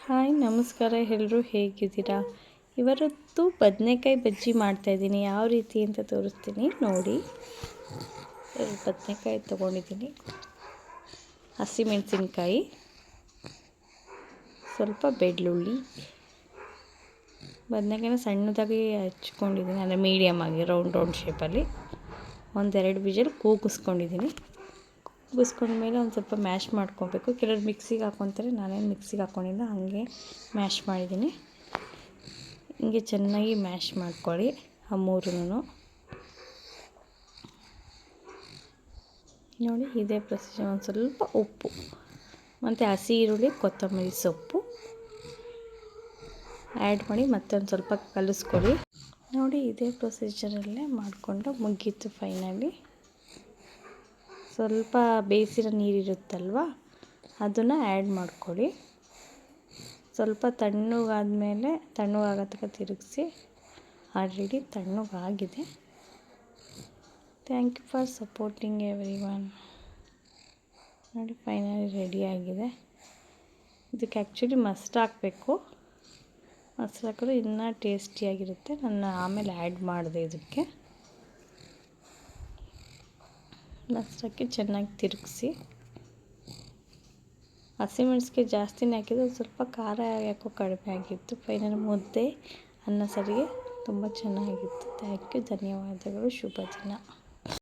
Hi ನಮಸ್ಕಾರ ಎಲ್ಲರೂ ಹೇಗಿದ್ದೀರಾ? ಇವತ್ತು ಬದನೆಕಾಯಿ ಬಜ್ಜಿ ಮಾಡ್ತಾಯಿದ್ದೀನಿ. ಯಾವ ರೀತಿ ಅಂತ ತೋರಿಸ್ತೀನಿ ನೋಡಿ. ಬದನೆಕಾಯಿ ತೊಗೊಂಡಿದ್ದೀನಿ, ಹಸಿಮೆಣಸಿನ್ಕಾಯಿ, ಸ್ವಲ್ಪ ಬೆಳ್ಳುಳ್ಳಿ, ಬದನೆಕಾಯಿನ ಸಣ್ಣದಾಗಿ ಹಚ್ಕೊಂಡಿದ್ದೀನಿ, ಅಂದರೆ ಮೀಡಿಯಮ್ ಆಗಿ ರೌಂಡ್ ಶೇಪಲ್ಲಿ. ಒಂದೆರಡು ವಿಷಲ್ ಕೂಗಿಸ್ಕೊಂಡಿದ್ದೀನಿ. ಕೂಗಿಸ್ಕೊಂಡ್ಮೇಲೆ ಒಂದು ಸ್ವಲ್ಪ ಮ್ಯಾಶ್ ಮಾಡ್ಕೊಬೇಕು. ಕೆಲವರು ಮಿಕ್ಸಿಗೆ ಹಾಕ್ಕೊತಾರೆ, ನಾನೇನು ಮಿಕ್ಸಿಗೆ ಹಾಕ್ಕೊಂಡಿಲ್ಲ, ಹಾಗೆ ಮ್ಯಾಶ್ ಮಾಡಿದ್ದೀನಿ. ಹಿಂಗೆ ಚೆನ್ನಾಗಿ ಮ್ಯಾಶ್ ಮಾಡ್ಕೊಳ್ಳಿ ಆ ಮೂರನ್ನು. ನೋಡಿ ಇದೇ ಪ್ರೊಸೀಜರ್. ಒಂದು ಸ್ವಲ್ಪ ಉಪ್ಪು ಮತ್ತು ಹಸಿ ಈರುಳ್ಳಿ, ಕೊತ್ತಂಬರಿ ಸೊಪ್ಪು ಆ್ಯಡ್ ಮಾಡಿ ಮತ್ತೊಂದು ಸ್ವಲ್ಪ ಕಲಿಸ್ಕೊಳ್ಳಿ. ನೋಡಿ ಇದೇ ಪ್ರೊಸೀಜರಲ್ಲೇ ಮಾಡಿಕೊಂಡು ಮುಗೀತು. ಫೈನಲಿ ಸ್ವಲ್ಪ ಬೇಯಿಸಿರೋ ನೀರಿರುತ್ತಲ್ವ, ಅದನ್ನು ಆ್ಯಡ್ ಮಾಡ್ಕೊಳ್ಳಿ. ಸ್ವಲ್ಪ ತಣ್ಣಗಾದ್ಮೇಲೆ ತಣ್ಣಗಾಗೋ ತನಕ ತಿರುಗಿಸಿ. ಆಲ್ರೆಡಿ ತಣ್ಣಗಾಗಿದೆ. Thank you for supporting everyone. ನೋಡಿ ಫೈನಲಿ ರೆಡಿಯಾಗಿದೆ. ಇದಕ್ಕೆ ಆ್ಯಕ್ಚುಲಿ ಮೊಸರು ಹಾಕಬೇಕು. ಮೊಸರು ಹಾಕಿದ್ರೆ ಇನ್ನೂ ಟೇಸ್ಟಿಯಾಗಿರುತ್ತೆ. ನಾನು ಆಮೇಲೆ ಆ್ಯಡ್ ಮಾಡಿದೆ ಇದಕ್ಕೆ. ಮೊಸರು ಹಾಕಿ ಚೆನ್ನಾಗಿ ತಿರುಗಿಸಿ. ಹಸಿಮೆಣ್ಸಿಗೆ ಜಾಸ್ತಿನೇ ಹಾಕಿದ್ದು, ಸ್ವಲ್ಪ ಖಾರ ಯಾಕೋ ಕಡಿಮೆ ಆಗಿತ್ತು. ಫೈನಲ್ ಮುದ್ದೆ ಅನ್ನ ಸಾರಿಗೆ ತುಂಬ ಚೆನ್ನಾಗಿತ್ತು. ಥ್ಯಾಂಕ್ ಯು, ಧನ್ಯವಾದಗಳು, ಶುಭ ದಿನ.